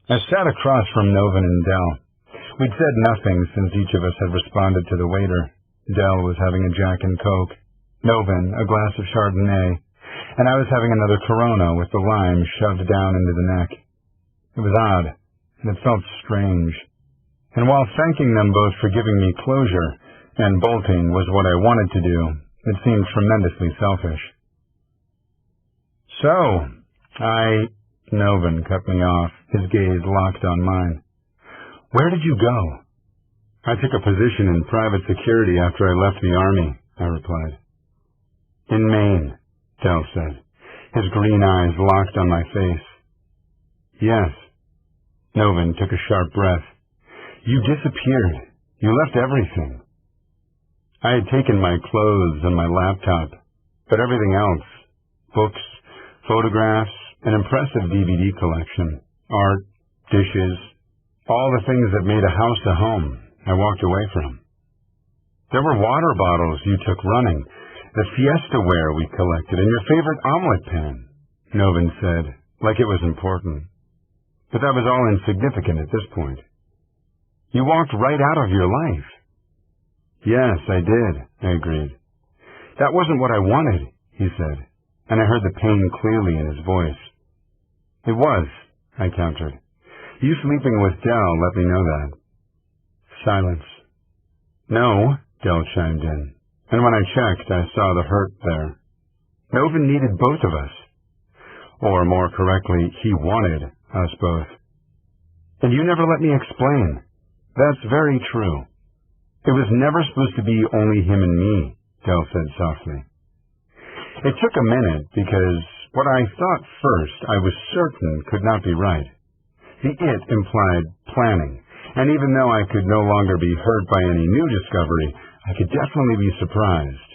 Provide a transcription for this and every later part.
I sat across from Novin and Dell. We'd said nothing since each of us had responded to the waiter. Dell was having a Jack and Coke, Novin a glass of Chardonnay, and I was having another Corona with the lime shoved down into the neck. It was odd, and it felt strange. And while thanking them both for giving me closure, and bolting was what I wanted to do, it seemed tremendously selfish. Novin cut me off, his gaze locked on mine. Where did you go? I took a position in private security after I left the Army, I replied. In Maine, Dell said, his green eyes locked on my face. Yes. Novin took a sharp breath. You disappeared. You left everything. I had taken my clothes and my laptop, but everything else, books, photographs, an impressive DVD collection, art, dishes, all the things that made a house a home, I walked away from. There were water bottles you took running, the Fiesta ware we collected, and your favorite omelet pan, Novin said, like it was important. But that was all insignificant at this point. You walked right out of your life. Yes, I did, I agreed. That wasn't what I wanted, he said, and I heard the pain clearly in his voice. It was, I countered. You sleeping with Dell let me know that. Silence. No, Dell chimed in, and when I checked, I saw the hurt there. Novin needed both of us. Or more correctly, he wanted us both. And you never let me explain. That's very true. It was never supposed to be only him and me, Dell said softly. It took a minute because what I thought first I was certain could not be right. The it implied planning, and even though I could no longer be hurt by any new discovery, I could definitely be surprised.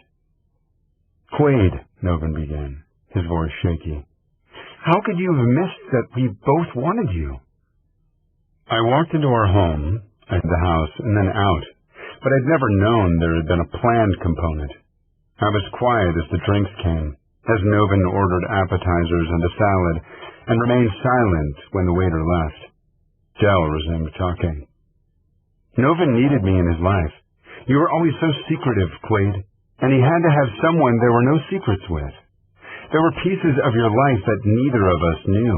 Quaid, Novin began, his voice shaky. How could you have missed that we both wanted you? I walked into our home, the house, and then out, but I'd never known there had been a planned component. I was quiet as the drinks came, as Novin ordered appetizers and a salad, and remained silent when the waiter left. Dell resumed talking. Novin needed me in his life. You were always so secretive, Quaid, and he had to have someone there were no secrets with. There were pieces of your life that neither of us knew,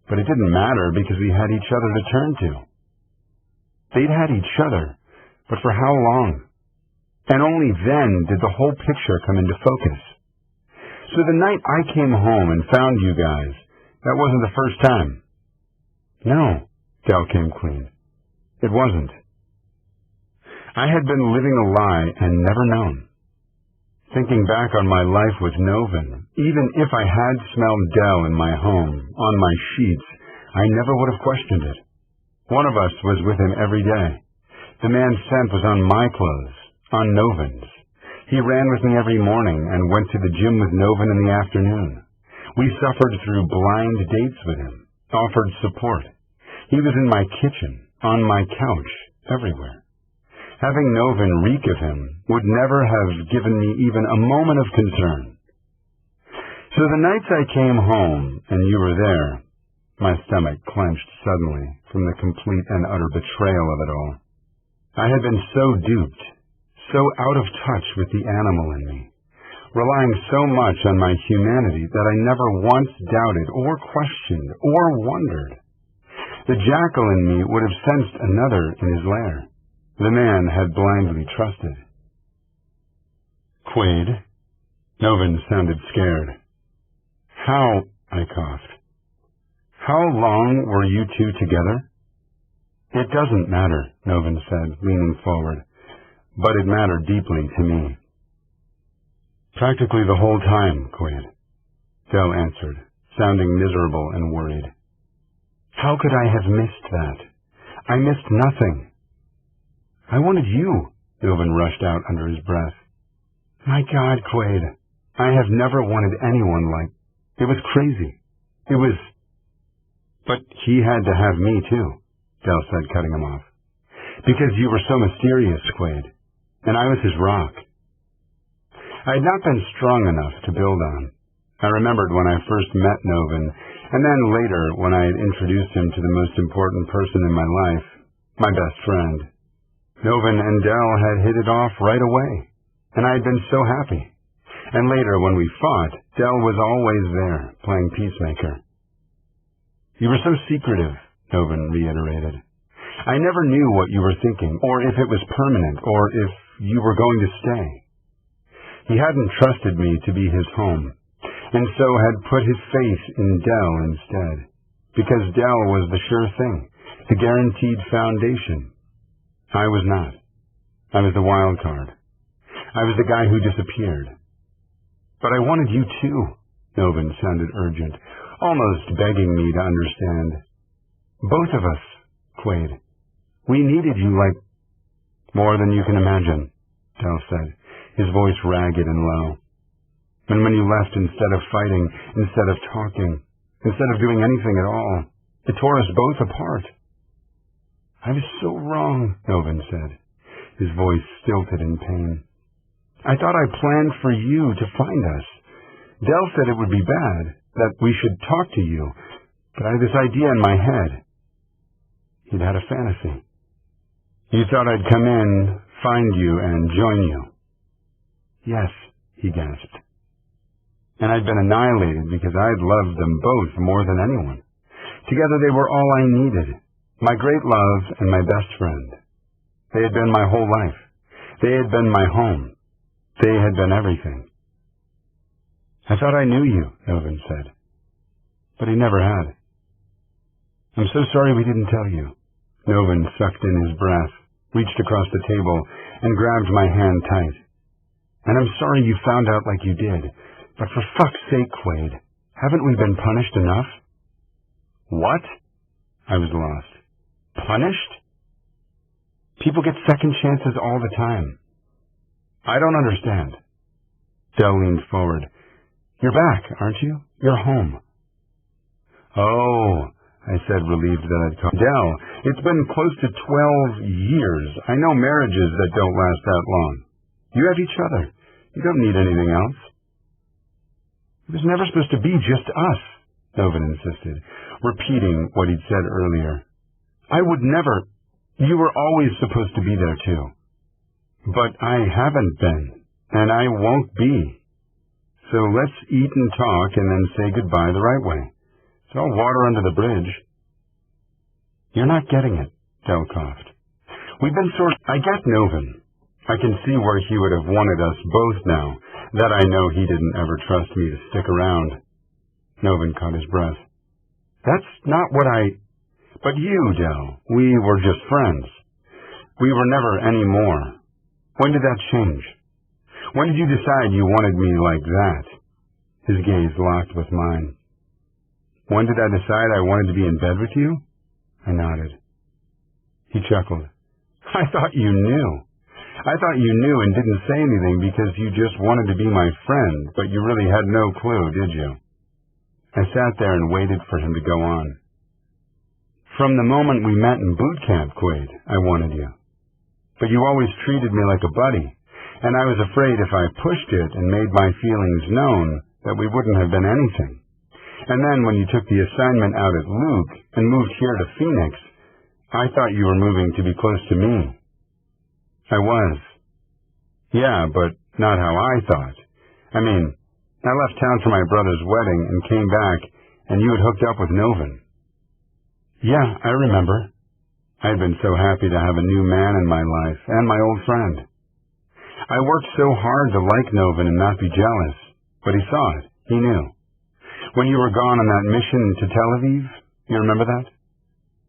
but it didn't matter because we had each other to turn to. They'd had each other, but for how long? And only then did the whole picture come into focus. So the night I came home and found you guys, that wasn't the first time. No, Dell came clean. It wasn't. I had been living a lie and never known. Thinking back on my life with Novin, even if I had smelled Dell in my home, on my sheets, I never would have questioned it. One of us was with him every day. The man's scent was on my clothes, on Novin's. He ran with me every morning and went to the gym with Novin in the afternoon. We suffered through blind dates with him, offered support. He was in my kitchen, on my couch, everywhere. Having Novin reek of him would never have given me even a moment of concern. So the nights I came home and you were there, my stomach clenched suddenly from the complete and utter betrayal of it all. I had been so duped, so out of touch with the animal in me, relying so much on my humanity that I never once doubted or questioned or wondered. The jackal in me would have sensed another in his lair. The man had blindly trusted. Quaid? Novin sounded scared. How? I coughed. How long were you two together? It doesn't matter, Novin said, leaning forward, but it mattered deeply to me. Practically the whole time, Quaid, Dell answered, sounding miserable and worried. How could I have missed that? I missed nothing. I wanted you, Novin rushed out under his breath. My God, Quaid, I have never wanted anyone like... It was crazy. It was... But he had to have me, too, Dell said, cutting him off. Because you were so mysterious, Quaid, and I was his rock. I had not been strong enough to build on. I remembered when I first met Novin, And then later, when I had introduced him to the most important person in my life, my best friend, Novin and Del had hit it off right away, and I had been so happy. And later, when we fought, Del was always there, playing peacemaker. You were so secretive, Novin reiterated. I never knew what you were thinking, or if it was permanent, or if you were going to stay. He hadn't trusted me to be his home, and so had put his faith in Del instead, because Del was the sure thing, the guaranteed foundation. I was not. I was the wild card. I was the guy who disappeared. But I wanted you too, Novin sounded urgent, almost begging me to understand. Both of us, Quaid. We needed you like more than you can imagine, Del said, his voice ragged and low. And when you left, instead of fighting, instead of talking, instead of doing anything at all, it tore us both apart. I was so wrong, Novin said, his voice stilted in pain. I thought I planned for you to find us. Del said it would be bad, that we should talk to you, but I had this idea in my head. He'd had a fantasy. You thought I'd come in, find you, and join you. Yes, he gasped. And I'd been annihilated because I'd loved them both more than anyone. Together they were all I needed, my great love and my best friend. They had been my whole life. They had been my home. They had been everything. I thought I knew you, Novin said. But he never had. I'm so sorry we didn't tell you. Novin sucked in his breath, reached across the table, and grabbed my hand tight. And I'm sorry you found out like you did, but for fuck's sake, Quaid, haven't we been punished enough? What? I was lost. Punished? People get second chances all the time. I don't understand. Del leaned forward. You're back, aren't you? You're home. Oh, I said, relieved that I'd come. Del, it's been close to 12 years. I know marriages that don't last that long. You have each other. You don't need anything else. It was never supposed to be just us, Novin insisted, repeating what he'd said earlier. I would never. You were always supposed to be there, too. But I haven't been, and I won't be. So let's eat and talk and then say goodbye the right way. It's all water under the bridge. You're not getting it, Del coughed. We've been I get Novin. I can see where he would have wanted us both now, that I know he didn't ever trust me to stick around. Novin caught his breath. That's not what But you, Del, we were just friends. We were never any more. When did that change? When did you decide you wanted me like that? His gaze locked with mine. When did I decide I wanted to be in bed with you? I nodded. He chuckled. I thought you knew. I thought you knew and didn't say anything because you just wanted to be my friend, but you really had no clue, did you? I sat there and waited for him to go on. From the moment we met in boot camp, Quaid, I wanted you. But you always treated me like a buddy, and I was afraid if I pushed it and made my feelings known that we wouldn't have been anything. And then when you took the assignment out at Luke and moved here to Phoenix, I thought you were moving to be close to me. I was. Yeah, but not how I thought. I mean, I left town for my brother's wedding and came back, and you had hooked up with Novin. Yeah, I remember. I had been so happy to have a new man in my life, and my old friend. I worked so hard to like Novin and not be jealous, but he saw it. He knew. When you were gone on that mission to Tel Aviv, you remember that?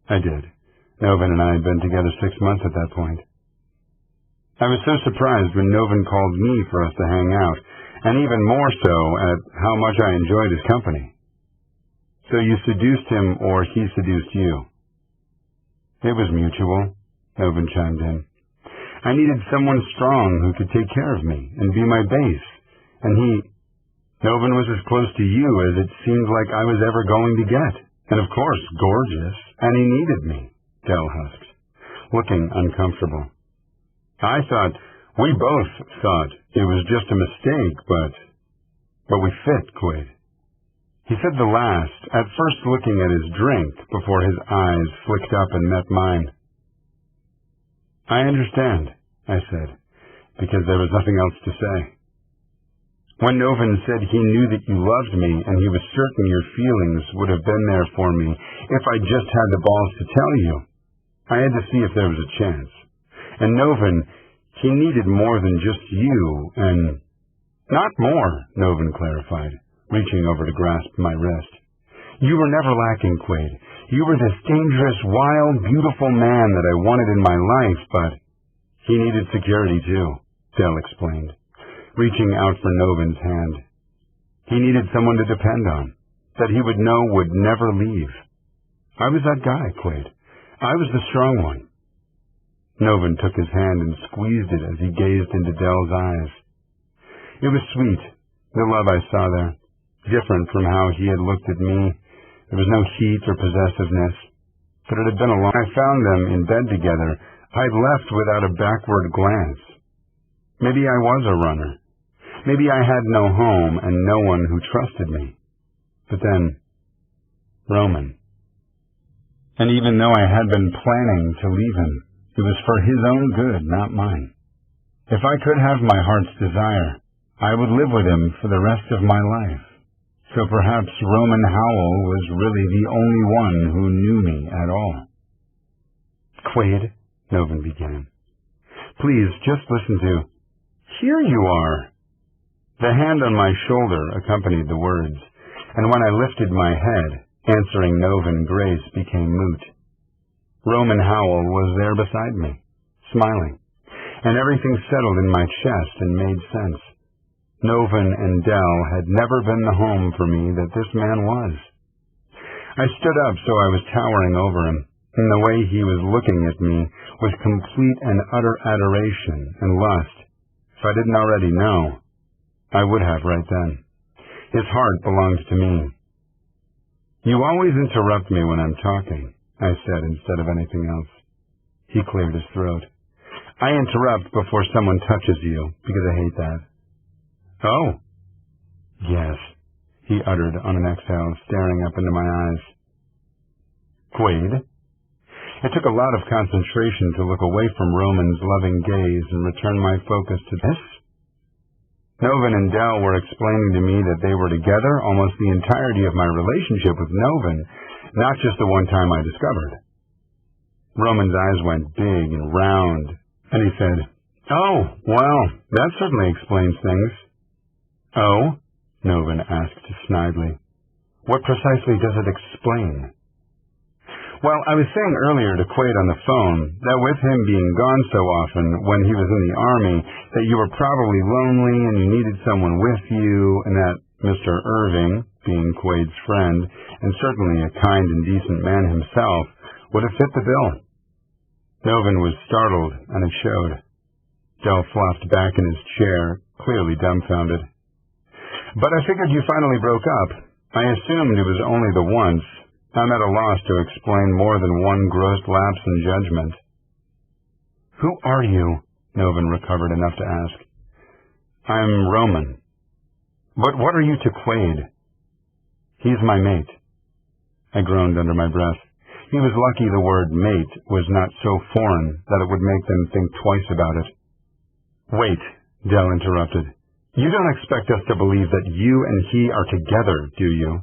I did. Novin and I had been together 6 months at that point. I was so surprised when Novin called me for us to hang out, and even more so at how much I enjoyed his company. So you seduced him, or he seduced you? It was mutual, Novin chimed in. I needed someone strong who could take care of me and be my base, and Novin was as close to you as it seemed like I was ever going to get, and of course gorgeous, and he needed me, Del husked, looking uncomfortable. We both thought it was just a mistake, but we fit, Quaid. He said the last, at first looking at his drink before his eyes flicked up and met mine. I understand, I said, because there was nothing else to say. When Novin said he knew that you loved me and he was certain your feelings would have been there for me if I just had the balls to tell you, I had to see if there was a chance. And Novin, he needed more than just you, and... Not more, Novin clarified, reaching over to grasp my wrist. You were never lacking, Quaid. You were this dangerous, wild, beautiful man that I wanted in my life, but he needed security too, Dell explained, reaching out for Novin's hand. He needed someone to depend on, that he would know would never leave. I was that guy, Quaid. I was the strong one. Novin took his hand and squeezed it as he gazed into Dell's eyes. It was sweet, the love I saw there, different from how he had looked at me. There was no heat or possessiveness, but it had been a long time. I found them in bed together. I'd left without a backward glance. Maybe I was a runner. Maybe I had no home and no one who trusted me. But then, Roman. And even though I had been planning to leave him, it was for his own good, not mine. If I could have my heart's desire, I would live with him for the rest of my life. So perhaps Roman Howell was really the only one who knew me at all. Quaid, Novin began. Please, just listen to... Here you are. The hand on my shoulder accompanied the words, and when I lifted my head, answering Novin grace became moot. Roman Howell was there beside me, smiling, and everything settled in my chest and made sense. Novin and Dell had never been the home for me that this man was. I stood up so I was towering over him, and the way he was looking at me was complete and utter adoration and lust. If I didn't already know, I would have right then. His heart belongs to me. You always interrupt me when I'm talking, I said instead of anything else. He cleared his throat. I interrupt before someone touches you, because I hate that. Oh. Yes, he uttered on an exhale, staring up into my eyes. Quaid? It took a lot of concentration to look away from Roman's loving gaze and return my focus to this. Novin and Dell were explaining to me that they were together almost the entirety of my relationship with Novin, not just the one time I discovered. Roman's eyes went big and round, and he said, Oh, well, that certainly explains things. Oh? Novin asked snidely. What precisely does it explain? Well, I was saying earlier to Quaid on the phone that with him being gone so often when he was in the Army, that you were probably lonely and you needed someone with you, and that Mr. Irving, being Quaid's friend, and certainly a kind and decent man himself, would have fit the bill. Novin was startled, and it showed. Dell flopped back in his chair, clearly dumbfounded. But I figured you finally broke up. I assumed it was only the once. I'm at a loss to explain more than one gross lapse in judgment. Who are you? Novin recovered enough to ask. I'm Roman. But what are you to Quaid? He's my mate. I groaned under my breath. He was lucky the word mate was not so foreign that it would make them think twice about it. Wait, Dell interrupted. You don't expect us to believe that you and he are together, do you?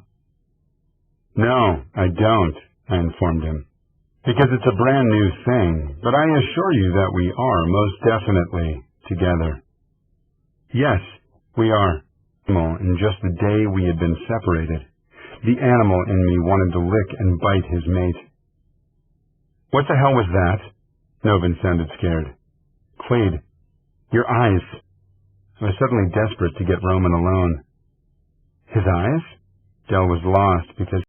No, I don't, I informed him. Because it's a brand new thing, but I assure you that we are most definitely together. Yes, we are. In just the day we had been separated, the animal in me wanted to lick and bite his mate. What the hell was that? Novin sounded scared. Quaid, your eyes. I was suddenly desperate to get Roman alone. His eyes? Dell was lost because